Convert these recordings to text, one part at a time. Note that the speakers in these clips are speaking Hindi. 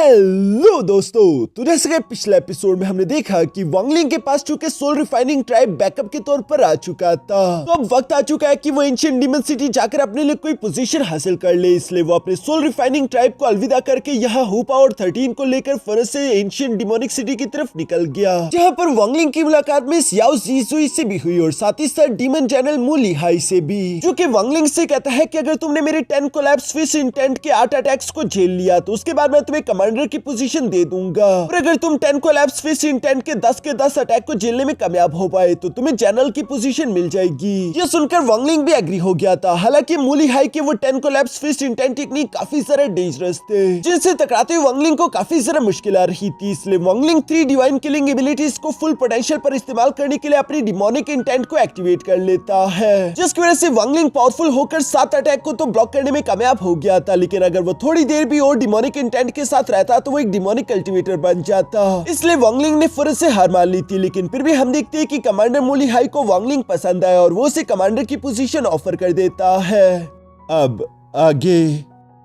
हेलो दोस्तों, तो जैसे कि पिछले एपिसोड में हमने देखा कि वांगलिंग के पास चूंकि सोल रिफाइनिंग ट्राइब बैकअप के तौर पर आ चुका था, तो अब वक्त आ चुका है कि वो एंशिएंट डीमन सिटी जाकर अपने लिए कोई पोजीशन हासिल कर ले। इसलिए वो अपने सोल रिफाइनिंग ट्राइब को अलविदा करके यहाँ हु पावर 13 को लेकर फरस से एंशिएंट डिमोनिक सिटी की तरफ निकल गया, जहाँ पर वांगलिंग की मुलाकात में याओ जीजुई से भी हुई और साथ ही साथ डीमन जनरल मू लिहाई से भी, जो कि वांगलिंग से कहता है कि अगर तुमने मेरे 10 कोलैप्स फिश इंटेंट के 8 अटैक्स को झेल लिया तो उसके बाद मैं तुम्हें कमांडर की पोजीशन दे दूंगा, और अगर तुम 10 कोलैप्स फिश इंटेंट के 10 अटैक को झेलने में कामयाब हो पाए तो तुम्हें जनरल की पोजीशन मिल जाएगी। ये सुनकर वांगलिंग भी एग्री हो गया था। हालांकि मू लिहाई के वो 10 कोलैप्स फिश इंटेंट टेक्निक काफी सारे डेंजरस थे, जिनसे टकराते हुए वांगलिंग को काफी सारा मुश्किल आ रही थी। इसलिए वांगलिंग 3 डिवाइन किलिंग एबिलिटीज को फुल पोटेंशियल पर इस्तेमाल करने के लिए अपनी डिमोनिक इंटेंट को एक्टिवेट कर लेता है, जिसकी वजह से वांगलिंग पावरफुल होकर 7 अटैक को तो ब्लॉक करने में कामयाब हो गया था। लेकिन अगर वो थोड़ी देर भी और डिमोनिक इंटेंट के साथ रहता तो वो एक डिमोनिक कल्टीवेटर बन जाता। इसलिए वांगलिंग ने फुरस से हार मान ली थी। लेकिन फिर भी हम देखते हैं कि कमांडर मू लिहाई को वांगलिंग पसंद आया और वो उसे कमांडर की पोजीशन ऑफर कर देता है। अब आगे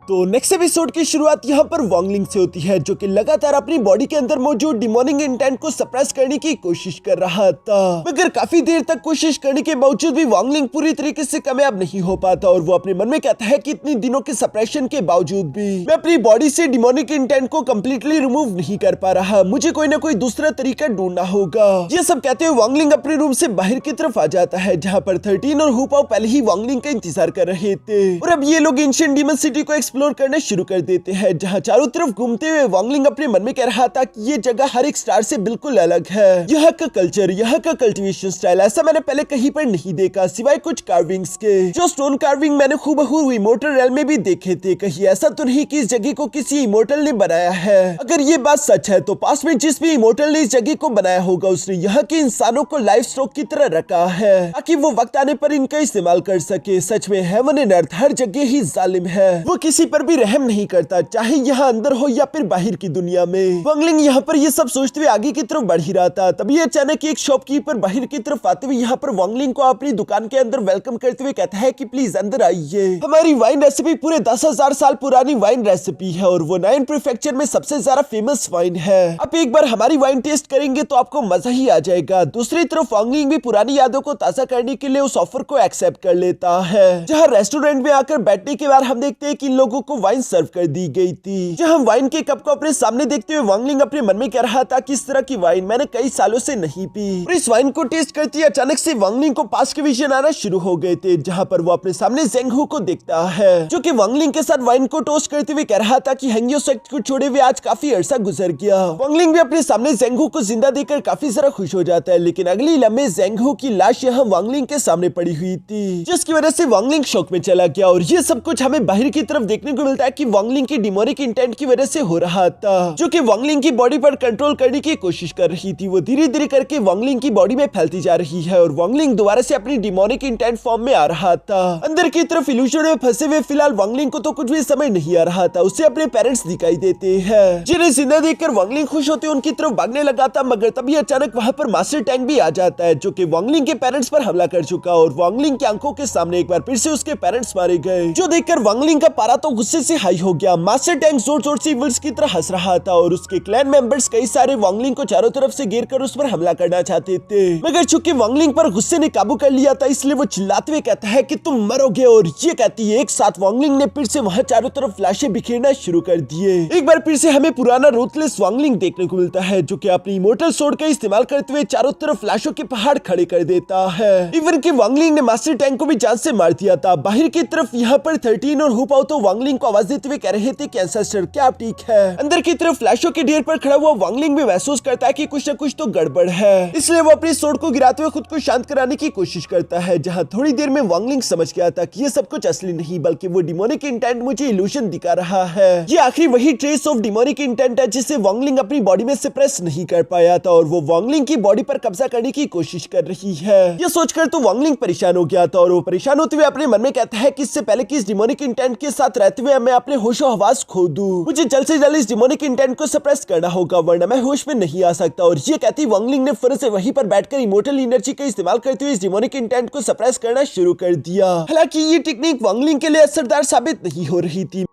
तो नेक्स्ट एपिसोड की शुरुआत यहाँ पर वांगलिंग से होती है, जो कि लगातार अपनी बॉडी के अंदर मौजूद डिमोनिक इंटेंट को सप्रेस करने की कोशिश कर रहा था, मगर काफी देर तक कोशिश करने के बावजूद भी वांगलिंग पूरी तरीके से कामयाब नहीं हो पाता और वो अपने मन में कहता है कि इतनी दिनों के सप्रेशन के बावजूद भी मैं अपनी बॉडी से डिमोनिक इंटेंट को कम्प्लीटली रिमूव नहीं कर पा रहा, मुझे कोई ना कोई दूसरा तरीका ढूंढना होगा। ये सब कहते हुए वांगलिंग अपने रूम से बाहर की तरफ आ जाता है, जहाँ पर 13 और हु पाओ पहले ही वांगलिंग का इंतजार कर रहे थे, और अब ये लोग एंशिएंट डीमन सिटी को एक्सप्लोर करना शुरू कर देते हैं, जहां चारों तरफ घूमते हुए वांगलिंग अपने मन में कह रहा था कि ये जगह हर एक स्टार से बिल्कुल अलग है। यहाँ का कल्चर, यहाँ का कल्टीवेशन स्टाइल ऐसा मैंने पहले कहीं पर नहीं देखा, सिवाय कुछ कार्विंग्स के। जो स्टोन कार्विंग मैंने खूबहू इमोर्टल रेल में भी देखे थे, कहीं ऐसा तो नहीं कि इस जगह को किसी इमोर्टल ने बनाया है। अगर ये बात सच है तो पास में जिस भी इमोर्टल ने इस जगह को बनाया होगा उसने यहाँ के इंसानों को लाइफ स्टॉक की तरह रखा है, ताकि वो वक्त आने पर इनका इस्तेमाल कर सके। सच में हेवन एंड अर्थ हर जगह ही जालिम है, वो किसी पर भी रहम नहीं करता, चाहे यहाँ अंदर हो या फिर बाहर की दुनिया में। वांगलिंग यहाँ पर ये सब सोचते हुए आगे की तरफ बढ़ ही रहा था, तभी अचानक एक शॉपकीपर बाहर की तरफ आते हुए यहाँ पर वांगलिंग को अपनी दुकान के अंदर वेलकम करते हुए कहता है कि प्लीज अंदर आइए, हमारी वाइन रेसिपी पूरे 10,000 साल पुरानी वाइन रेसिपी है और वो 9 प्रीफेक्चर में सबसे ज्यादा फेमस वाइन है। आप एक बार हमारी वाइन टेस्ट करेंगे तो आपको मजा ही आ जाएगा। दूसरी तरफ वांगलिंग भी पुरानी यादों को ताजा करने के लिए उस ऑफर को एक्सेप्ट कर लेता है, जहाँ रेस्टोरेंट में आकर बैठने के बाद हम देखते हैं कि इन लोगों को वाइन सर्व कर दी गई थी। जहां वाइन के कप को अपने सामने देखते हुए वांगलिंग अपने मन में कह रहा था कि इस तरह की वाइन मैंने कई सालों से नहीं पी, और इस वाइन को टेस्ट करती अचानक से वांगलिंग को पास के विजन आना शुरू हो गए थे, जहां पर वो अपने सामने जेंगहू को देखता है, जो कि वांगलिंग के साथ वाइन को टोस्ट करते हुए कह रहा था कि हेंग्यो सेक्ट को छोड़े हुए आज काफी अरसा गुजर गया। वांगलिंग भी अपने सामने जेंगहू को जिंदा देखकर काफी सारा खुश हो जाता है, लेकिन अगली लम्हे जेंगहू की लाश यहाँ वांगलिंग के सामने पड़ी हुई थी, जिसकी वजह से वांगलिंग शॉक में चला गया। और ये सब कुछ हमें बाहर की तरफ देखने को मिलता है कि वांगलिंग की डिमोनिक इंटेंट की वजह से हो रहा था, जो कि वांगलिंग की बॉडी पर कंट्रोल करने की कोशिश कर रही थी। वो धीरे धीरे करके वांगलिंग की बॉडी में फैलती जा रही है और वांगलिंग दोबारा से अपनी डिमोनिक इंटेंट फॉर्म में आ रहा था। अंदर की तरफ इल्यूजन में फंसे हुए फिलहाल वांगलिंग को तो कुछ भी समझ नहीं आ रहा था, उसे अपने पेरेंट्स दिखाई देते हैं, जिन्हें जिंदा देखकर वांगलिंग खुश होते उनकी तरफ भागने लगा था, मगर तभी अचानक वहां पर मास्टर टैंक भी आ जाता है, जो कि वांगलिंग के पेरेंट्स पर हमला कर चुका और वांगलिंग की आंखों के सामने एक बार फिर से उसके पेरेंट्स मारे गए, जो देखकर वांगलिंग का पारा तो गुस्से से हाई हो गया। मास्टर टैंक जोर जोर से इविल्स की तरह हंस रहा था और उसके क्लैन मेंबर्स कई सारे वांगलिंग को चारों तरफ से घेर कर उस पर हमला करना चाहते थे, मगर चूंकि वांगलिंग पर गुस्से ने काबू कर लिया था इसलिए वो चिल्लाते हुए कहता है कि तुम मरोगे, और ये कहती है एक साथ वांगलिंग ने फिर से वहां चारों तरफ लाशें बिखेरना शुरू कर दिए। एक बार फिर से हमें पुराना रूथलेस वांगलिंग देखने को मिलता है, जो कि अपनी इमोर्टल सोर्ड का इस्तेमाल करते हुए चारों तरफ लाशों के पहाड़ खड़े कर देता है। इवन कि वांगलिंग ने मास्टर टैंक को भी जान से मार दिया था। बाहर की तरफ यहाँ पर 13 और हु पाओ तो वांगलिंग को आवाज देते हुए कह रहे थे कि एंसेस्टर क्या आप ठीक है। अंदर की तरफ लाशों के ढेर पर खड़ा हुआ वांगलिंग भी महसूस करता है कि कुछ न कुछ तो गड़बड़ है, इसलिए वो अपनी सोर्ड को गिराते हुए खुद को शांत कराने की कोशिश करता है, जहां थोड़ी देर में वांगलिंग समझ गया था कि ये सब कुछ असली नहीं बल्कि वो डिमोनिक इंटेंट मुझे इल्यूजन दिखा रहा है। ये आखिरी वही ट्रेस ऑफ डिमोनिक इंटेंट है जिसे वांगलिंग अपनी बॉडी में सप्रेस नहीं कर पाया था, और वो वांगलिंग की बॉडी पर कब्जा करने की कोशिश कर रही है। ये सोचकर तो वांगलिंग परेशान हो गया था और वो परेशान होते हुए अपने मन में कहता है कि इससे पहले कि इस डिमोनिक इंटेंट के साथ रहते हुए मैं अपने होशो हवास खो दूं, मुझे जल्द से जल्द इस डिमोनिक इंटेंट को सप्रेस करना होगा वरना मैं होश में नहीं आ सकता। और ये कहती वांगलिंग ने फिर से वहीं पर बैठकर इमोर्टल एनर्जी का इस्तेमाल करते हुए इस डिमोनिक इंटेंट को सप्रेस करना शुरू कर दिया। हालांकि ये टेक्निक वांगलिंग के लिए असरदार साबित नहीं हो रही थी,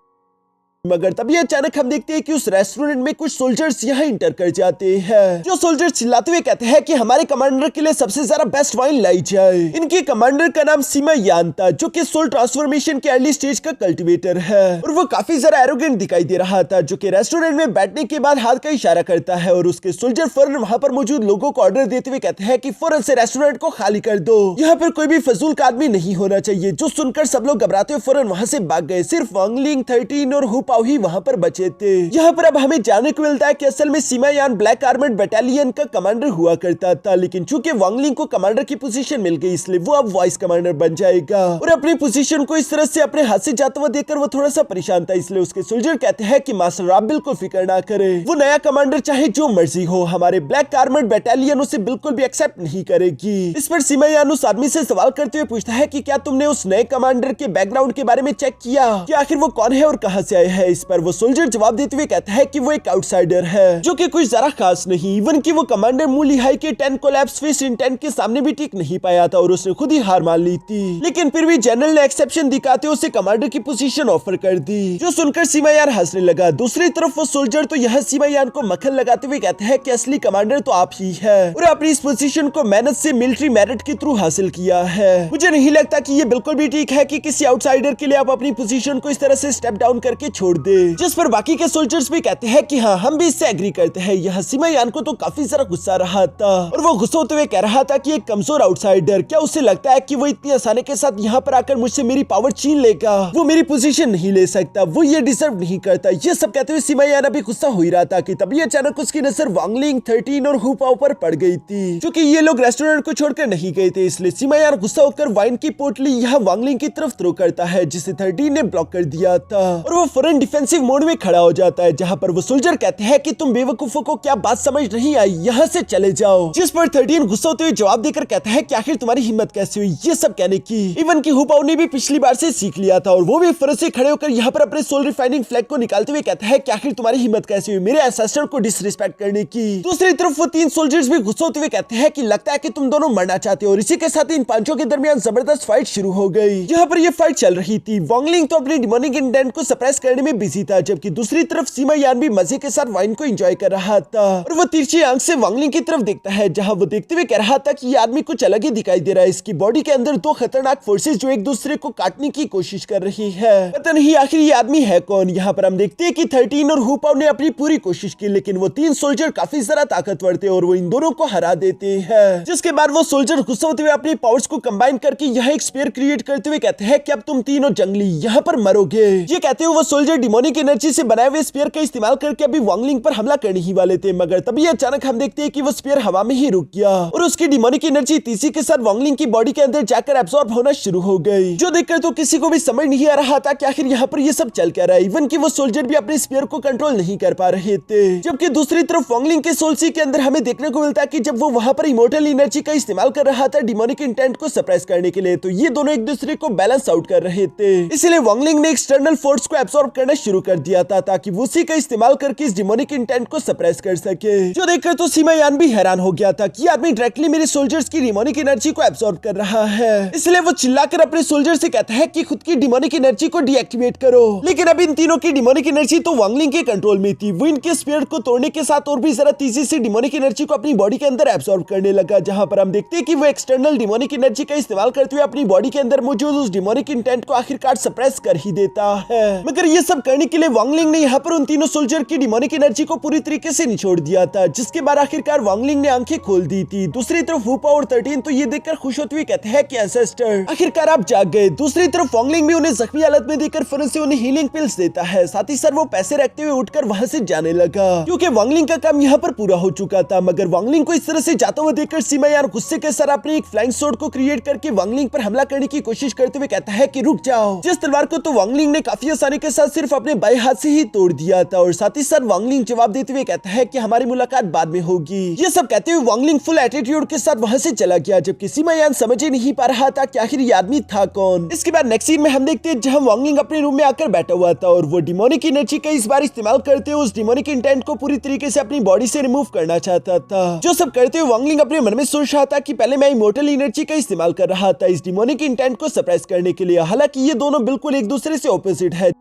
मगर तभी अचानक हम देखते हैं कि उस रेस्टोरेंट में कुछ सोल्जर्स यहाँ इंटर कर जाते हैं। जो सोल्जर्स चिल्लाते हुए कहते हैं कि हमारे कमांडर के लिए सबसे ज्यादा बेस्ट वाइन लाई जाए। इनके कमांडर का नाम सीमा यान था, जो कि सोल ट्रांसफॉर्मेशन के अर्ली स्टेज का कल्टीवेटर है और वो काफी ज्यादा एरोगेंट दिखाई दे रहा था, जो कि रेस्टोरेंट में बैठने के बाद हाथ का इशारा करता है और उसके सोल्जर फौरन वहां पर मौजूद लोगों को ऑर्डर देते हुए कहते हैं कि फौरन से रेस्टोरेंट को खाली कर दो, यहाँ पर कोई भी फजूल का आदमी नहीं होना चाहिए। जो सुनकर सब लोग घबराते हुए फौरन वहां से भाग गए। सिर्फ वांगलिंग, 13 और हु पाओ ही वहां पर बचे थे। यहाँ पर अब हमें जानने को मिलता है कि असल में सीमा यान ब्लैक आर्मर्ड बटालियन का कमांडर हुआ करता था, लेकिन चूंकि वांगलिंग को कमांडर की पोजीशन मिल गई इसलिए वो अब वाइस कमांडर बन जाएगा। और अपनी पोजीशन को इस तरह से अपने हाथ से जाता हुआ देखकर वो थोड़ा सा परेशान था, इसलिए उसके सोल्जर कहते हैं कि मास्टर आप बिल्कुल फिक्र ना करें, वो नया कमांडर चाहे जो मर्जी हो, हमारे ब्लैक आर्मर्ड बटालियन उसे बिल्कुल भी एक्सेप्ट नहीं करेगी। इस पर सीमा यान उस आदमी से सवाल करते हुए पूछता है कि क्या तुमने उस नए कमांडर के बैकग्राउंड के बारे में चेक किया कि आखिर वो कौन है और कहां से आया है। इस पर वो सोल्जर जवाब देते हुए कहता है कि वो एक आउटसाइडर है, जो कि कुछ जरा खास नहीं। इवन कि वो कमांडर मूली हाई के 10 कोलैप्स फेस इंटेंट के सामने भी टिक नहीं पाया था और उसने खुद ही हार मान ली थी, लेकिन फिर भी जनरल ने एक्सेप्शन दिखाते उसे कमांडर की पोजीशन ऑफर कर दी, जो सुनकर सीमा यान हंसने लगा। दूसरी तरफ वो सोल्जर तो यह सीमा यान को मक्खन लगाते हुए कहते हैं कि असली कमांडर तो आप ही है और अपनी इस पोजीशन को मेहनत से मिलिट्री मेरिट के थ्रू हासिल किया है। मुझे नहीं लगता कि ये बिल्कुल भी ठीक है कि किसी आउटसाइडर के लिए आप अपनी पोजीशन को इस तरह से स्टेप डाउन करके छोड़ दे। जिस पर बाकी के सोल्जर्स भी कहते हैं कि हाँ, हम भी इससे एग्री करते हैं। यह सीमा यान को तो काफी ज्यादा गुस्सा रहा था और वो गुस्सा होते हुए कह रहा था कि एक कमजोर आउटसाइडर, क्या उसे लगता है कि वो इतनी आसानी के साथ यहाँ पर आकर मुझसे मेरी पावर छीन लेगा? वो मेरी पोजीशन नहीं ले सकता, वो ये डिजर्व नहीं करता। ये सब कहते हुए सीमा यान अभी गुस्सा हो ही रहा था कि तभी अचानक उसकी नजर वांगलिंग, 13 और हु पाओ पर पड़ गई थी। क्योंकि ये लोग रेस्टोरेंट को छोड़कर नहीं गए थे, इसलिए सीमा यान गुस्सा होकर वाइन की पोटली यहाँ वांगलिंग की तरफ थ्रो करता है, जिसे 13 ने ब्लॉक कर दिया था और वो फौरन डिफेंसिव मोड में खड़ा हो जाता है, जहाँ पर वो सोल्जर कहते हैं कि तुम बेवकूफों को क्या बात समझ नहीं आई, यहाँ से चले जाओ। जिस पर 13 गुस्सा होते हुए जवाब देकर कहता है कि आखिर तुम्हारी हिम्मत कैसे हुई ये सब कहने की। इवन की हु पाओ ने भी पिछली बार से सीख लिया था और वो भी फौरन से खड़े होकर यहाँ पर अपने सोल रिफाइनिंग फ्लैग को निकालते हुए कहता है कि आखिर तुम्हारी हिम्मत कैसे हुई मेरे एंसेस्टर को डिसरिस्पेक्ट करने की। दूसरी तरफ वो 3 सोल्जर्स भी गुस्सा होते हुए कहते हैं कि लगता है कि तुम दोनों मरना चाहते हो और इसी के साथ इन पांचों के दरमियान जबरदस्त फाइट शुरू हो गई। यहाँ पर ये फाइट चल रही थी। वांगलिंग तो अपने डिमोनिक इंटेंट को सप्रेस करने में बिजी था, जबकि दूसरी तरफ सीमा यान भी मजे के साथ वाइन को एंजॉय कर रहा था और वो तिरछी आंख से वांगलिंग की तरफ देखता है, जहाँ वो देखते हुए कह रहा था कि ये आदमी कुछ अलग ही दिखाई दे रहा है। इसकी बॉडी के अंदर 2 खतरनाक फोर्सेस जो एक दूसरे को काटने की कोशिश कर रही है। पता नहीं आखिर ये आदमी है कौन। यहाँ पर हम देखते हैं कि 13 और हु पाओ ने अपनी पूरी कोशिश की, लेकिन वो 3 सोल्जर काफी ज्यादा ताकतवर थे और वो इन दोनों को हरा देते हैं। जिसके बाद वो सोल्जर गुस्सा होते हुए अपनी पावर्स को कंबाइन करके यहाँ एक स्पेयर क्रिएट करते हुए कहते हैं कि अब तुम तीनों जंगली यहाँ पर मरोगे। ये कहते हुए वो सोल्जर डिमोनिक एनर्जी से बनाए हुए स्पेयर का इस्तेमाल करके अभी वांगलिंग पर हमला करने ही वाले थे, मगर तभी अचानक हम देखते हैं कि वो स्पेयर हवा में ही रुक गया और उसकी डिमोनिक एनर्जी तीसी के साथ वांगलिंग की बॉडी के अंदर जाकर एब्सॉर्ब होना शुरू हो गई, जो देखकर तो किसी को भी समझ नहीं आ रहा था कि आखिर यहाँ पर ये सब चल क्या रहा है। इवन कि वो सोल्जर भी अपने स्पेयर को कंट्रोल नहीं कर पा रहे थे। जबकि दूसरी तरफ वांगलिंग के सोल्सी के अंदर हमें देखने को मिलता है कि जब वो वहां पर इमोर्टल एनर्जी का इस्तेमाल कर रहा था डिमोनिक इंटेंट को सप्रेस करने के लिए, तो ये दोनों एक दूसरे को बैलेंस आउट कर रहे थे। इसलिए वांगलिंग ने एक्सटर्नल फोर्स को एब्सॉर्ब करना शुरू कर दिया था ताकि वो उसी का इस्तेमाल करके इस डिमोनिक इंटेंट को सप्रेस कर सके। जो देखकर तो सीमा यान भी हैरान हो गया था कि ये आदमी डायरेक्टली मेरे सोल्जर्स की डिमोनिक एनर्जी को एब्सॉर्ब कर रहा है। इसलिए वो चिल्लाकर अपने सोल्जर से कहता है कि खुद की डिमोनिक एनर्जी को डीएक्टिवेट करो। लेकिन अब इन तीनों की डिमोनिक एनर्जी तो वांगलिंग के कंट्रोल में थी। वो इनके स्पीयर को तोड़ने के साथ और भी जरा तेजी से डिमोनिक एनर्जी को अपनी बॉडी के अंदर एब्सॉर्ब करने लगा, जहां पर हम देखते हैं कि वो एक्सटर्नल डिमोनिक एनर्जी का इस्तेमाल करते हुए अपनी बॉडी के अंदर मौजूद उस डिमोनिक इंटेंट को आखिरकार सप्रेस कर ही देता है। मगर ये सब करने के लिए वांगलिंग ने यहाँ पर उन तीनों सोल्जर की डिमोनिक एनर्जी को पूरी तरीके से निचोड़ दिया था, जिसके बाद आखिरकार वांगलिंग ने आंखें खोल दी थी। दूसरी तरफ हु पाओ और 13 तो ये देखकर खुश होते हुए कहते हैं कि एंसेस्टर आखिरकार आप जाग गए। दूसरी तरफ वांगलिंग भी उन्हें जख्मी हालत में देखकर फौरन से उन्हें हीलिंग पिल्स देता है। साथ ही साथ वो पैसे रखते हुए उठकर वहां से जाने लगा, क्योंकि वांगलिंग का काम यहाँ पर पूरा हो चुका था। मगर वांगलिंग को इस तरह से जाता हुआ देखकर सीमा यान गुस्से के साथ अपने एक फ्लाइंग स्वॉर्ड को क्रिएट करके वांगलिंग पर हमला करने की कोशिश करते हुए कहता है कि रुक जाओ। जिस तलवार को तो वांगलिंग ने काफी आसानी के साथ सिर्फ अपने बाएं हाथ से ही तोड़ दिया था और साथ ही साथ वांगलिंग जवाब देते हुए कहता है कि हमारी मुलाकात बाद में होगी। ये सब कहते हुए वांगलिंग फुल एटीट्यूड के साथ वहां से चला गया, जबकि सीमा यान समझ ही नहीं पा रहा था कि आखिर ये आदमी था कौन। इसके बाद नेक्स्ट सीन में हम देखते हैं जहां वांगलिंग अपने रूम में आकर बैठा हुआ था और वो डिमोनिक एनर्जी का इस बार इस्तेमाल करते हुए उस डिमोनिक इंटेंट को पूरी तरीके से अपनी बॉडी से रिमूव करना चाहता था। जो सब करते हुए वांगलिंग अपने मन में सोच रहा था कि पहले मैं इमोर्टल एनर्जी का इस्तेमाल कर रहा था इस डिमोनिक इंटेंट को सप्रेस करने के लिए। हालांकि ये दोनों बिल्कुल एक दूसरे से ऑपोजिट है।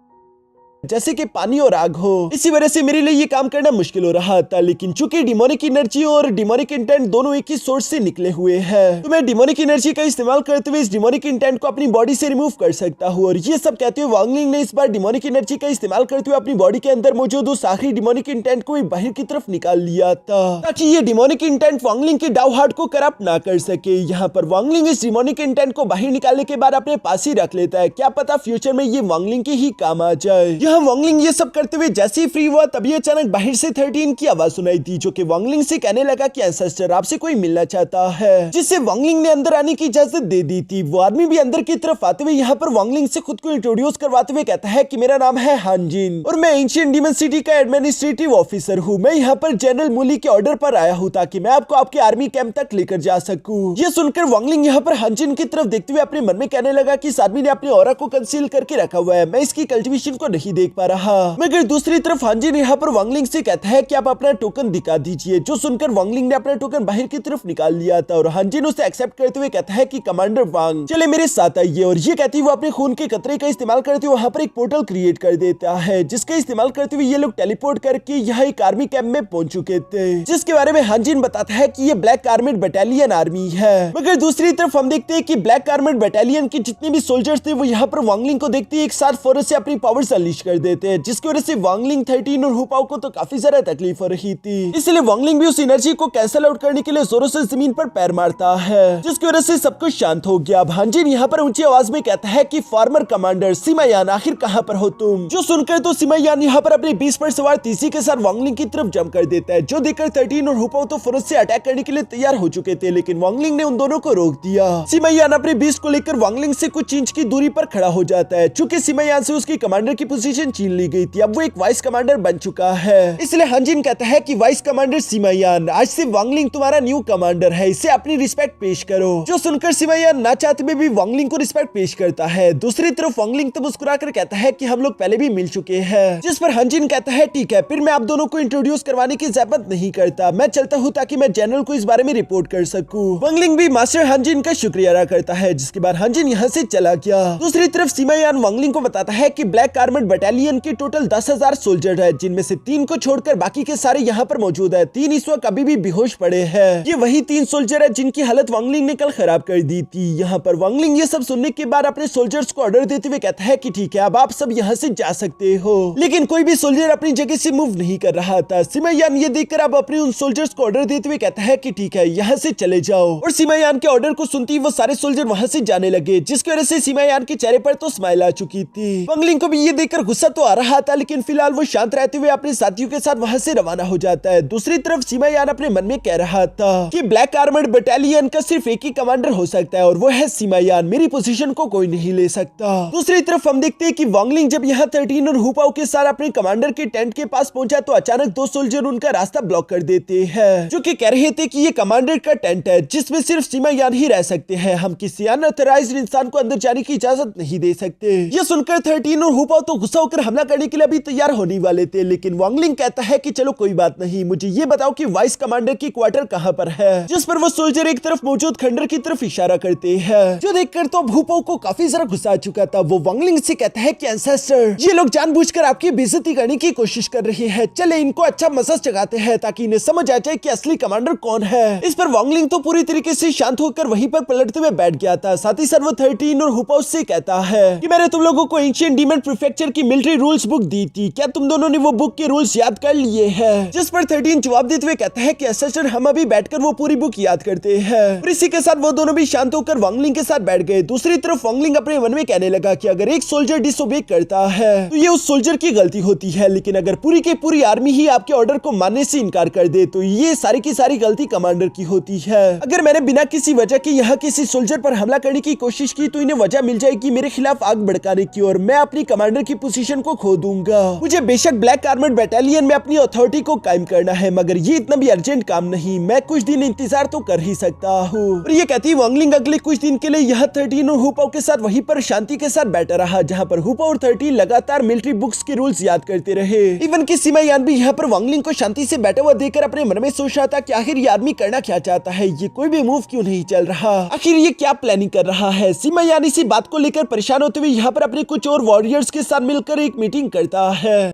जैसे कि पानी और आग हो। इसी वजह से मेरे लिए ये काम करना मुश्किल हो रहा था, लेकिन चूंकि डिमोनिक एनर्जी और डिमोनिक इंटेंट दोनों एक ही सोर्स से निकले हुए हैं, तो मैं डिमोनिक एनर्जी का इस्तेमाल करते हुए इस डिमोनिक इंटेंट को अपनी बॉडी से रिमूव कर सकता हूँ। और ये सब कहते हुए वांगलिंग ने इस बार डिमोनिक एनर्जी का इस्तेमाल करते हुए अपनी बॉडी के अंदर मौजूद उस आखिरी डिमोनिक इंटेंट को बाहर की तरफ निकाल लिया था, ताकि ये डिमोनिक इंटेंट वांगलिंग के डाउ हार्ट को करप्ट ना कर सके। यहाँ पर वांगलिंग इस डिमोनिक इंटेंट को बाहर निकालने के बाद अपने पास ही रख लेता है, क्या पता फ्यूचर में ये वांगलिंग के ही काम आ जाए। यहाँ वांगलिंग ये सब करते हुए जैसे ही फ्री हुआ तभी अचानक बाहर से 13 की आवाज सुनाई दी, जो कि वांगलिंग से कहने लगा कि एंसेस्टर आपसे कोई मिलना चाहता है, जिससे वांगलिंग ने अंदर आने की इजाजत दे दी थी। वो आदमी भी अंदर की तरफ आते हुए यहाँ पर वांगलिंग से खुद को इंट्रोड्यूस करवाते हुए कहता है कि मेरा नाम है हानजिन और मैं एंशिएंट डीमन सिटी का एडमिनिस्ट्रेटिव ऑफिसर हूँ। मैं यहाँ पर जनरल मूली के ऑर्डर पर आया हूँ ताकि मैं आपको आपके आर्मी कैंप तक लेकर जा सकूँ। ये सुनकर वांगलिंग यहाँ पर हानजिन की तरफ देखते हुए अपने मन में कहने लगा कि इस आदमी ने अपने ऑरा को कंसील करके रखा हुआ है, मैं इसकी कल्टीवेशन को नहीं देख पा रहा। मगर दूसरी तरफ हानजिन यहाँ पर वांगलिंग से कहता है कि आप अपना टोकन दिखा दीजिए, जो सुनकर वांगलिंग ने अपना टोकन बाहर की तरफ निकाल लिया था और हानजिन उसे एक्सेप्ट करते हुए कहता है कि कमांडर वांग चले मेरे साथ आइए। और ये कहती हुए अपने खून के कतरे का इस्तेमाल करते हुए वहां पर एक पोर्टल क्रिएट कर देता है, जिसका इस्तेमाल करते हुए ये लोग टेलीपोर्ट करके यहाँ एक आर्मी कैंप में पहुंच चुके थे, जिसके बारे में हानजिन बताता है कि ये ब्लैक आर्मेड बटालियन आर्मी है। मगर दूसरी तरफ हम देखते हैं कि ब्लैक आर्मेड बटालियन के जितने भी सोल्जर्स थे वो यहाँ पर वांगलिंग को देखते एक साथ फौरन से अपनी पावर्स अनलीश कर देते हैं, जिसकी वजह से वांगलिंग 13 और हुपाओ को तो काफी ज्यादा तकलीफ हो रही थी। इसलिए वांगलिंग भी उस एनर्जी को कैंसल आउट करने के लिए जोरों से जमीन पर पैर मारता है, जिसकी वजह से सब कुछ शांत हो गया। हानजिन यहाँ पर ऊंची आवाज में कहता है कि फार्मर कमांडर सिमायान आखिर कहाँ पर हो तुम। जो सुनकर तो सिमायान यहाँ पर अपने 20 पर सवार तीसी के साथ वांगलिंग की तरफ जंप कर देता है, जो देखकर 13 और हुपाओ तो फौरन से अटैक करने के लिए तैयार हो चुके थे, लेकिन वांगलिंग ने उन दोनों को रोक दिया। सिमायान अपने 20 को लेकर वांगलिंग से कुछ इंच की दूरी पर खड़ा हो जाता है। चूंकि सिमायान से उसकी कमांडर की पोजीशन छीन ली गई थी, अब वो एक वाइस कमांडर बन चुका है। इसलिए हानजिन कहता है कि वाइस कमांडर सिमायान आज से वांगलिंग तुम्हारा न्यू कमांडर है, इसे अपनी रिस्पेक्ट पेश करो। जो सुनकर सिमायान ना चाहते हुए भी वांगलिंग को रिस्पेक्ट पेश करता है। दूसरी तरफ वांगलिंग तो मुस्कुराकर कहता है कि हम लोग पहले भी मिल चुके हैं, जिस पर हानजिन कहता है ठीक है, फिर मैं आप दोनों को इंट्रोड्यूस करवाने की जहमत नहीं करता, मैं चलता हूँ ताकि मैं जनरल को इस बारे में रिपोर्ट कर सकूं। वांगलिंग भी मास्टर हानजिन का शुक्रिया अदा करता है, जिसके बाद हानजिन यहाँ से चला गया। दूसरी तरफ सिमायान वांगलिंग को बताता है कि ब्लैक आर्मर्ड बटालियन के टोटल 10,000 सोल्जर है, जिनमें से 3 को छोड़कर बाकी के सारे यहाँ पर मौजूद है। 3 इस वक्त अभी भी बेहोश पड़े हैं। ये वही 3 सोल्जर है जिनकी हालत वांगलिंग ने कल खराब कर दी थी। यहाँ पर वांगलिंग ये सब सुनने के बाद अपने सोल्जर्स को ऑर्डर देते हुए कहता है कि ठीक है, अब आप सब यहाँ से जा सकते हो, लेकिन कोई भी सोल्जर अपनी जगह से मूव नहीं कर रहा था। सिमायान ये देखकर अब अपने उन सोल्जर्स को ऑर्डर देते हुए कहता है कि ठीक है, यहाँ से चले जाओ। और सिमायान के ऑर्डर को सुनती वो सारे सोल्जर वहाँ से जाने लगे, जिसकी वजह से सिमायान के चेहरे पर तो स्माइल आ चुकी थी। वांगलिंग को भी ये देखकर गुस्सा तो आ रहा था, लेकिन फिलहाल वो शांत रहते हुए अपने साथियों के साथ वहाँ से रवाना हो जाता है। दूसरी तरफ सिमायान अपने मन में कह रहा था कि ब्लैक आर्मर्ड बटालियन का सिर्फ एक ही कमांडर हो सकता है और वो है सिमायान, मेरी पोजीशन को कोई नहीं ले सकता। दूसरी तरफ हम देखते हैं कि वांगलिंग जब यहाँ 13 और हुपाओ के साथ अपने कमांडर के टेंट के पास पहुंचा तो अचानक 2 सोल्जर उनका रास्ता ब्लॉक कर देते हैं, जो कि कह रहे थे कि ये कमांडर का टेंट है जिसमें सिर्फ सिमायान ही रह सकते हैं, हम किसी अनऑथराइज्ड इंसान को अंदर जाने की इजाजत नहीं दे सकते। ये सुनकर 13 और हुपाओ तो गुस्सा होकर हमला करने के लिए अभी तैयार होने वाले थे, लेकिन वांगलिंग कहता है कि चलो कोई बात नहीं, मुझे ये बताओ कि वाइस कमांडर की क्वार्टर कहाँ पर है, जिस पर वो सोल्जर एक तरफ मौजूद खंडर की तरफ इशारा करते हैं। जो देखकर तो हुपाओ को काफी ज्यादा गुस्सा आ चुका था। वो वांगलिंग से कहता है कि एंसेस्टर, ये लोग जानबूझकर आपकी बेइज्जती करने की कोशिश कर रहे हैं, चले इनको अच्छा मसाज चगाते हैं ताकि इन्हें समझ आ जाए कि असली कमांडर कौन है। इस पर वांगलिंग तो पूरी तरीके से शांत होकर वहीं पर पलटते हुए बैठ गया था। साथ ही साथ वो 13 और हुपाओ से कहता है कि मैंने तुम लोगों को एंशिएंट डीमन प्रीफेक्चर की मिलिट्री रूल्स बुक दी थी, क्या तुम दोनों ने वो बुक के रूल्स याद कर लिए हैं? जिस पर 13 जवाब देते हुए कहता है कि एंसेस्टर, हम अभी बैठकर वो पूरी बुक याद करते हैं। और इसी के साथ वो दोनों भी शांत होकर वांगलिंग के साथ बैठ गए। दूसरी तरफ वांगलिंग अपने मन में कहने लगा कि अगर एक सोल्जर डिसोबे करता है तो ये उस सोल्जर की गलती होती है, लेकिन अगर पूरी की पूरी आर्मी ही आपके ऑर्डर को मानने से इनकार कर दे तो ये सारी की सारी गलती कमांडर की होती है। अगर मैंने बिना किसी वजह के यहाँ किसी सोल्जर पर हमला करने की कोशिश की तो इन्हें वजह मिल जाएगी मेरे खिलाफ आग भड़काने की और मैं अपनी कमांडर की पोजीशन को खो दूंगा। मुझे बेशक ब्लैक आर्मर्ड बटालियन में अपनी अथॉरिटी को कायम करना है, मगर ये इतना भी अर्जेंट काम नहीं, मैं कुछ दिन इंतजार तो कर ही सकता हूँ। और ये कहती वांगलिंग अगले कुछ दिन के लिए यहाँ 13 और हुपाओ के साथ वहीं पर शांति के साथ बैठा रहा, जहाँ पर हुपाओ और 13 लगातार मिलिट्री बुक्स के रूल्स याद करते रहे। इवन कि सिमायान भी यहाँ पर वांगलिंग को शांति से बैठा हुआ देखकर अपने मन में सोच रहा था कि आखिर ये आदमी करना क्या चाहता है, ये कोई भी मूव क्यों नहीं चल रहा, आखिर ये क्या प्लानिंग कर रहा है। सिमायान इसी बात को लेकर परेशान होते हुए यहाँ पर अपने कुछ और वॉरियर्स के साथ मिलकर बुलाकर एक मीटिंग करता है।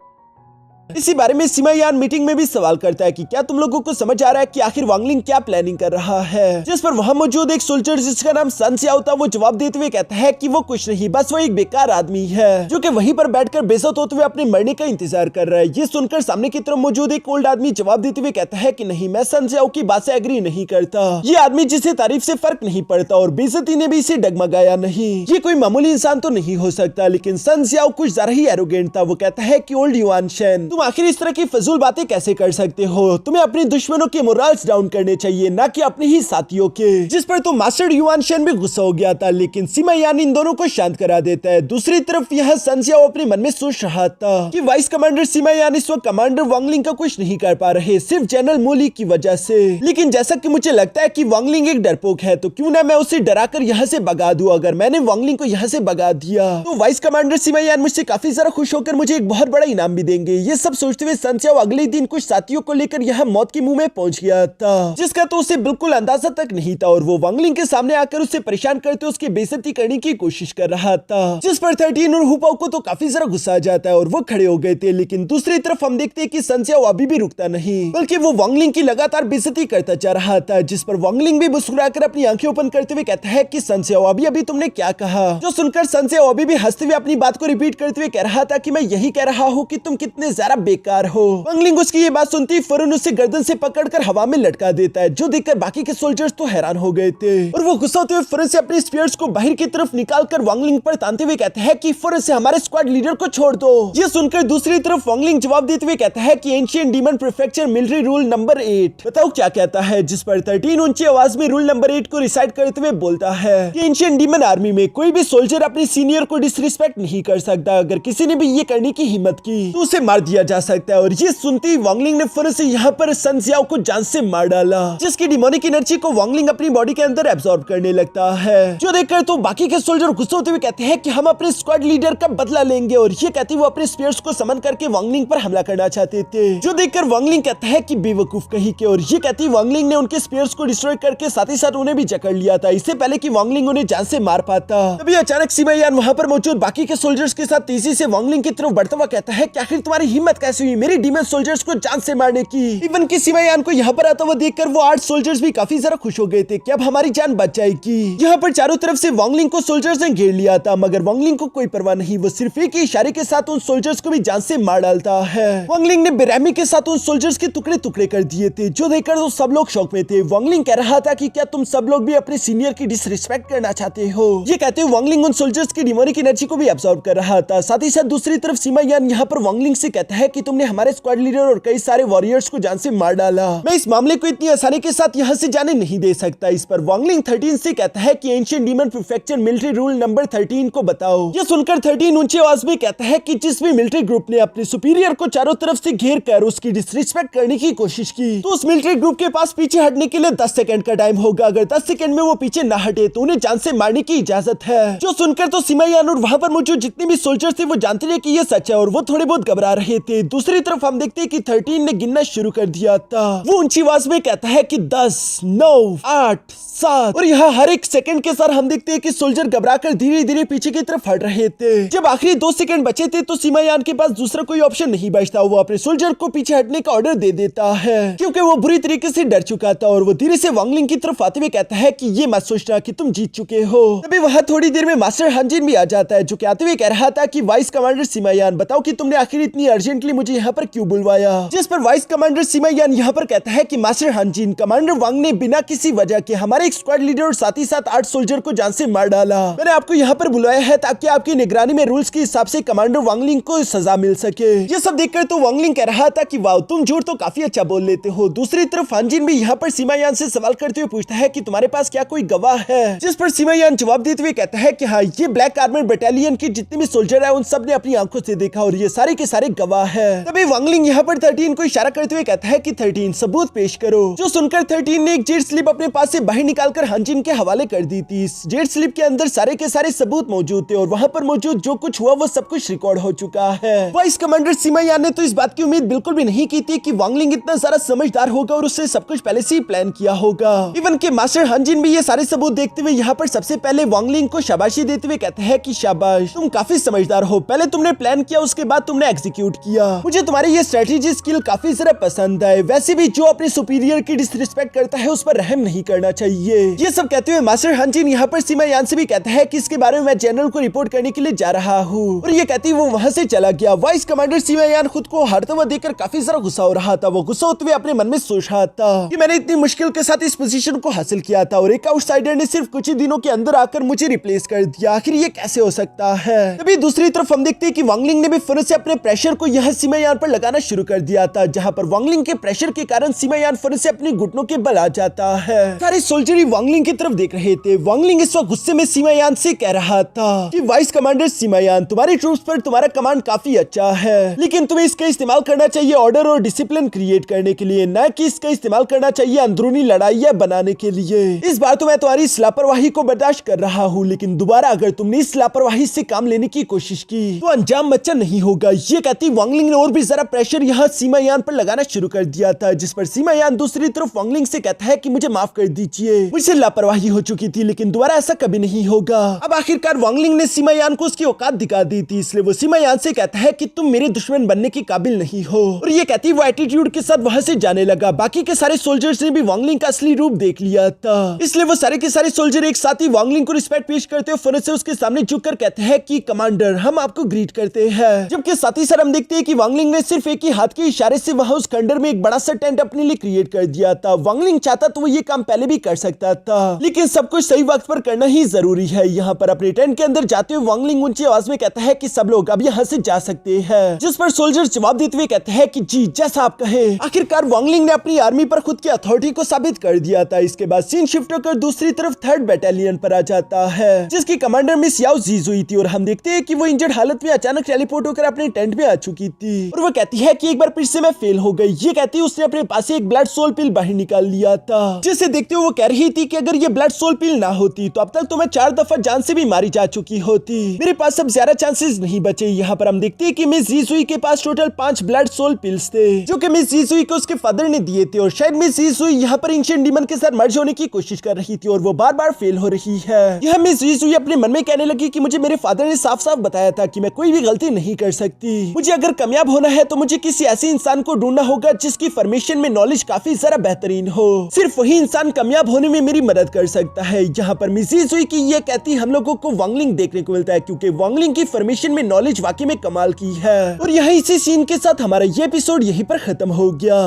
इसी बारे में सिमा यान मीटिंग में भी सवाल करता है कि क्या तुम लोगों को समझ आ रहा है कि आखिर वांग लिंग क्या प्लानिंग कर रहा है। जिस पर वहां मौजूद एक सोल्जर जिसका नाम सन सियाओ था वो जवाब देते हुए कहता है कि वो कुछ नहीं, बस वो एक बेकार आदमी है जो कि वहीं पर बैठकर बेइज्जत होते हुए अपने मरने का इंतजार कर रहा है। ये सुनकर सामने की तरफ मौजूद एक ओल्ड आदमी जवाब देते हुए कहता है कि नहीं, मैं सन सियाओ की बात से एग्री नहीं करता। ये आदमी जिसे तारीफ से फर्क नहीं पड़ता और बेइज्जती ने भी इसे डगमगाया नहीं। ये कोई मामूली इंसान तो नहीं हो सकता। लेकिन सन सियाओ कुछ ज्यादा ही एरोगेंट था। वो कहता है कि ओल्ड युआन शेन, तुम आखिर इस तरह की फजूल बातें कैसे कर सकते हो? तुम्हें अपने दुश्मनों के मोरल्स डाउन करने चाहिए, ना कि अपने ही साथियों के। जिस पर तो मास्टर युआन शेन भी गुस्सा हो गया था, लेकिन सिमा यान इन दोनों को शांत करा देता है। दूसरी तरफ यह सन सियाओ अपने मन में सोच रहा था कि वाइस कमांडर सिमा यान इस वक्त कमांडर वांग लिंग का कुछ नहीं कर पा रहे, सिर्फ जनरल मूली की वजह से। लेकिन जैसा कि मुझे लगता है कि वांग लिंग एक डरपोक है, तो क्यों ना मैं उसे डराकर यहाँ से भगा दूं। अगर मैंने वांग लिंग को यहाँ से भगा दिया तो वाइस कमांडर सिमा यान मुझसे काफी ज्यादा खुश होकर मुझे एक बहुत बड़ा इनाम भी देंगे। ये सब सोचते हुए सन सियाओ अगले दिन कुछ साथियों को लेकर यह मौत के मुंह में पहुंच गया था, जिसका तो उसे बिल्कुल अंदाजा तक नहीं था। और वो वांग लिंग के सामने आकर उसे परेशान करते उसकी बेइज्जती करने की कोशिश कर रहा था, जिस पर 13 और हुपाओ को तो काफी जरा गुस्सा आ जाता है और वो खड़े हो गए थे। लेकिन दूसरी तरफ हम देखते हैं कि सन सियाओ अभी भी रुकता नहीं, बल्कि वो वांग लिंग की लगातार बेइज्जती करता जा रहा था। जिस पर वांग लिंग भी मुस्कुराकर अपनी आंखें ओपन करते हुए कहता है कि सन सियाओ, अभी अभी तुमने क्या कहा? जो सुनकर सन सियाओ अभी भी हंसते हुए अपनी बात को रिपीट करते हुए कह रहा था कि मैं यही कह रहा हूँ कि तुम कितने ज्यादा बेकार हो। वांग लिंग उसकी ये बात सुनती फौरन उसे गर्दन से पकड़कर हवा में लटका देता है, जो देखकर बाकी के सोल्जर्स तो हैरान हो गए थे। और वो गुस्सा होते हुए फौरन से अपने स्पीयर्स को बाहर की तरफ निकालकर वांग लिंग पर तानते हुए कहता है कि फौरन से हमारे स्क्वाड लीडर को छोड़ दो। ये सुनकर दूसरी तरफ वांग लिंग जवाब देते हुए कहता है कि ancient demon prefecture military rule number 8 बताओ क्या कहता है। जिस पर 13 ऊंची आवाज में रूल नंबर 8 को रिसाइट करते हुए बोलता है कि एंशिएंट डीमन आर्मी में कोई भी सोल्जर अपने सीनियर को डिसरिस्पेक्ट नहीं कर सकता। अगर किसी ने भी ये करने की हिम्मत की तो उसे मार दिया जा सकता है। और ये सुनते ही वांग लिंग ने फौरन से यहाँ पर सन सियाओ को जान से मार डाला, जिसकी डिमोनिक एनर्जी को वांग लिंग अपनी बॉडी के अंदर एब्सॉर्ब करने लगता है। जो देखकर तो बाकी के सोल्जर गुस्से होते हुए कहते हैं कि हम अपने स्क्वाड लीडर का बदला लेंगे। और ये कहते वो अपने स्पीयर्स को समन करके वांग लिंग पर हमला करना चाहते थे। जो देखकर वांग लिंग कहता है कि बेवकूफ कहीं के। और ये कहती वांग लिंग ने उनके स्पीयर्स को डिस्ट्रॉय करके साथ ही साथ उन्हें भी जकड़ लिया था, इससे पहले कि वांग लिंग उन्हें जान से मार पाता। तभी अचानक सिमा यान वहां पर मौजूद बाकी के सोल्जर्स के साथ तेजी से वांग लिंग की तरफ बढ़ता हुआ कहता है कि आखिर तुम्हारी हिम्मत कैसे हुई मेरी डीमन सोल्जर्स को जान से मारने की। इवन की सिमा यान को यहाँ पर आता हुआ देखकर वो 8 सोल्जर्स भी काफी ज्यादा खुश हो गए थे कि अब हमारी जान बच जाएगी। यहाँ पर चारों तरफ से वांग लिंग को सोल्जर्स ने घेर लिया था, मगर वांग लिंग को कोई परवाह नहीं। वो सिर्फ एक ही इशारे के साथ उन सोल्जर्स को भी जान से मार डालता है। वांग लिंग ने बेरहमी के साथ उन सोल्जर्स के टुकड़े टुकड़े कर दिए थे, जो देखकर तो सब लोग शौक में थे। वांग लिंग कह रहा था कि क्या तुम सब लोग भी अपने सीनियर की डिसरिस्पेक्ट करना चाहते हो? ये कहते हुए वांग लिंग उन सोल्जर्स की डिमोनिक एनर्जी को भी एब्सॉर्ब कर रहा था। साथ ही साथ दूसरी तरफ सिमा यान यहाँ पर वांग लिंग से कहता है कि तुमने हमारे स्क्वाड लीडर और कई सारे वॉरियर्स को जान से मार डाला, मैं इस मामले को इतनी आसानी के साथ यहाँ से जाने नहीं दे सकता। इस पर वांग लिंग 13 से कहता है कि ancient demon prefecture military rule number 13 को बताओ। ये सुनकर 13 ऊंची आवाज में कहता है कि जिस भी मिलिट्री ग्रुप ने अपने सुपीरियर को चारों तरफ से घेर कर उसकी डिसरिस्पेक्ट करने की कोशिश की तो उस मिलिट्री ग्रुप के पास पीछे हटने के लिए 10 सेकंड का टाइम होगा। अगर 10 सेकंड में वो पीछे ना हटे तो उन्हें जान से मारने की इजाजत है। जो सुनकर तो सिमा यान और वहां पर मौजूद जितने भी सोल्जर्स थे वो जानते थे कि ये सच है और वो थोड़े बहुत घबरा रहे थे। दूसरी तरफ हम देखते हैं कि 13 ने गिनना शुरू कर दिया था। वो ऊंची आवाज में कहता है कि 10, 9, 8, 7 और यहाँ हर एक सेकंड के साथ हम देखते हैं कि सोल्जर घबराकर धीरे धीरे पीछे की तरफ हट रहे थे। जब आखिरी 2 सेकंड बचे थे तो सिमा यान के पास दूसरा कोई ऑप्शन नहीं बचता। वो अपने सोल्जर को पीछे हटने का ऑर्डर दे देता है, क्योंकि वो बुरी तरीके से डर चुका था। और वो धीरे से वांग लिंग की तरफ आते हुए कहता है कि ये मत सोचना कि तुम जीत चुके हो। तभी वहाँ थोड़ी देर में मास्टर हानजिन भी आ जाता है, जो कि आते हुए कह रहा था कि वाइस कमांडर सिमा यान बताओ कि तुमने आखिर इतनी अर्जेंटली मुझे यहाँ पर क्यों बुलवाया। जिस पर वाइस कमांडर सिमा यान यहाँ पर कहता है कि मास्टर हानजिन, कमांडर वांग ने बिना किसी वजह के हमारे एक स्क्वाड लीडर और साथ ही साथ 8 सोल्जर को जान से मार डाला। मैंने आपको यहाँ पर बुलाया है ताकि आपकी निगरानी में रूल्स के हिसाब से कमांडर वांग लिंग को सजा मिल सके। ये सब देखकर तो वांग लिंग कह रहा था कि वाह तुम झूठ तो काफी अच्छा बोल लेते हो। दूसरी तरफ हानजिन भी यहाँ पर सिमा यान से सवाल करते हुए पूछता है कि तुम्हारे पास क्या कोई गवाह है। जिस पर सिमा यान जवाब देते हुए कहता है कि हाँ, ये ब्लैक आर्मर बटालियन के जितने भी सोल्जर है उन सब ने अपनी आंखों से देखा और ये सारे के सारे गवाह है। तभी वांगलिंग यहाँ पर 13 को इशारा करते हुए कहता है कि 13 सबूत पेश करो। जो सुनकर 13 ने एक जेट स्लिप अपने पास से बाहर निकालकर हानजिन के हवाले कर दी थी। जेट स्लिप के अंदर सारे के सारे सबूत मौजूद थे और वहाँ पर मौजूद जो कुछ हुआ वो सब कुछ रिकॉर्ड हो चुका है। वाइस कमांडर सिमा यान ने तो इस बात की उम्मीद बिल्कुल भी नहीं की थी कि वांगलिंग इतना सारा समझदार होगा और उससे सब कुछ पहले से ही प्लान किया होगा। इवन के मास्टर हानजिन भी ये सारे सबूत देखते हुए यहाँ पर सबसे पहले वांगलिंग को शाबाशी देते हुए कहते हैं कि शाबाश, तुम काफी समझदार हो। पहले तुमने प्लान किया, उसके बाद तुमने एग्जीक्यूट किया। मुझे तुम्हारी ये स्ट्रेटेजी स्किल काफी ज्यादा पसंद है। वैसे भी जो अपने सुपीरियर की डिसरिस्पेक्ट करता है उस पर रहम नहीं करना चाहिए। ये सब कहते हुए मास्टर हानजिन यहाँ पर सिमा यान से भी कहता है कि इसके बारे में मैं जनरल को रिपोर्ट करने के लिए जा रहा हूँ, और ये कहती वो वहाँ से चला गया। वाइस कमांडर सिमा यान खुद को हारता हुआ देखकर काफी ज्यादा गुस्सा हो रहा था। वो गुस्सा होते हुए अपने मन में सोच रहा था कि मैंने इतनी मुश्किल के साथ इस पोजीशन को हासिल किया था और एक आउटसाइडर ने सिर्फ कुछ ही दिनों के अंदर आकर मुझे रिप्लेस कर दिया। आखिर ये कैसे हो सकता है? तभी दूसरी तरफ हम देखते हैं कि वांगलिंग ने भी फिर से अपने प्रेशर को यह सिमा यान पर लगाना शुरू कर दिया था, जहां पर वांगलिंग के प्रेशर के कारण सिमा यान फिर से अपने घुटनों के बल आ जाता है। सारे सोल्जर ही वांगलिंग की तरफ देख रहे थे। वांगलिंग इस वक्त गुस्से में सिमा यान से कह रहा था कि वाइस कमांडर सिमा यान, तुम्हारी ट्रूप्स पर तुम्हारा कमांड काफी अच्छा है, लेकिन तुम्हें इसका इस्तेमाल करना चाहिए ऑर्डर और डिसिप्लिन क्रिएट करने के लिए, न कि इसका इस्तेमाल करना चाहिए अंदरूनी लड़ाइयां बनाने के लिए। इस बार तो मैं तुम्हारी इस लापरवाही को बर्दाश्त कर रहा हूँ, लेकिन दोबारा अगर तुमने इस लापरवाही से काम लेने की कोशिश की तो अंजाम अच्छा नहीं होगा। ये कहती वांगलिंग ने और भी जरा प्रेशर यहाँ सीमा यान पर लगाना शुरू कर दिया था, जिस पर सीमा यान दूसरी तरफ वांगलिंग से कहता है कि मुझे माफ कर दीजिए, मुझसे लापरवाही हो चुकी थी, लेकिन दोबारा ऐसा कभी नहीं होगा। अब आखिरकार वांगलिंग ने सीमा यान को उसकी औकात दिखा दी थी, इसलिए वो सीमा यान से कहता है कि तुम मेरे दुश्मन बनने के काबिल नहीं हो, और ये कहती वो एटीट्यूड के साथ वहां से जाने लगा। बाकी के सारे सोल्जर्स ने भी वांगलिंग का असली रूप देख लिया था, इसलिए वो सारे के सारे सोल्जर एक साथ ही वांगलिंग को रिस्पेक्ट पेश करते हुए फिर से उसके सामने झुककर कहते हैं कि कमांडर, हम आपको ग्रीट करते हैं। जबकि साथ ही साथ हम देखते हैं कि वांगलिंग ने सिर्फ एक ही हाथ के इशारे से वहां उस खंडर में एक बड़ा सा टेंट अपने लिए क्रिएट कर दिया था। वांगलिंग चाहता तो वो ये काम पहले भी कर सकता था, लेकिन सब कुछ सही वक्त पर करना ही जरूरी है। यहाँ पर अपने टेंट के अंदर जाते हुए वांगलिंग ऊंची आवाज में कहता है कि सब लोग अब यहाँ से जा सकते हैं, जिस पर सोल्जर जवाब देते हुए कहते हैं कि जी, जैसा आप कहें। आखिरकार वांगलिंग ने अपनी आर्मी पर खुद की अथॉरिटी को साबित कर दिया था। इसके बाद सीन शिफ्ट होकर दूसरी तरफ 3rd बटालियन पर आ जाता है, जिसकी कमांडर मिस याओ जीजुई थी, और हम देखते हैं कि वो इंजर्ड हालत में अचानक टेलीपोर्ट होकर अपने टेंट में आ चुकी थी, और वो कहती है कि एक बार फिर से मैं फेल हो गई। ये कहती है उसने अपने पास से एक ब्लड सोल पिल बाहर निकाल लिया था, जिसे देखते हुए वो कह रही थी कि अगर ये ब्लड सोल पिल ना होती तो अब तक तो मैं 4 दफा जान से भी मारी जा चुकी होती। मेरे पास अब ज्यादा चांसेस नहीं बचे। यहाँ पर हम देखते हैं कि मिस जीजुई के पास टोटल 5 ब्लड सोल पिल्स थे, जो कि मिस जीजुई को उसके फादर ने दिए थे, और शायद मिस जीजुई यहाँ पर एंशिएंट डीमन के साथ मर्ज होने की कोशिश कर रही थी, और वो बार बार फेल हो रही है। यह मिस जीजुई अपने मन में कहने लगी कि मुझे मेरे फादर ने साफ साफ बताया था कि मैं कोई भी गलती नहीं कर सकती। मुझे अगर कामयाब होना है तो मुझे किसी ऐसे इंसान को ढूंढना होगा जिसकी फॉर्मेशन में नॉलेज काफी ज्यादा बेहतरीन हो। सिर्फ वही इंसान कामयाब होने में मेरी मदद कर सकता है। यहाँ पर मिस जीजुई की ये कहती हम लोगों को वांगलिंग देखने को मिलता है, क्योंकि वांगलिंग की फॉर्मेशन में नॉलेज वाकई में कमाल की है। और यही इसी सीन के साथ हमारा ये एपिसोड यहीं पर खत्म हो गया।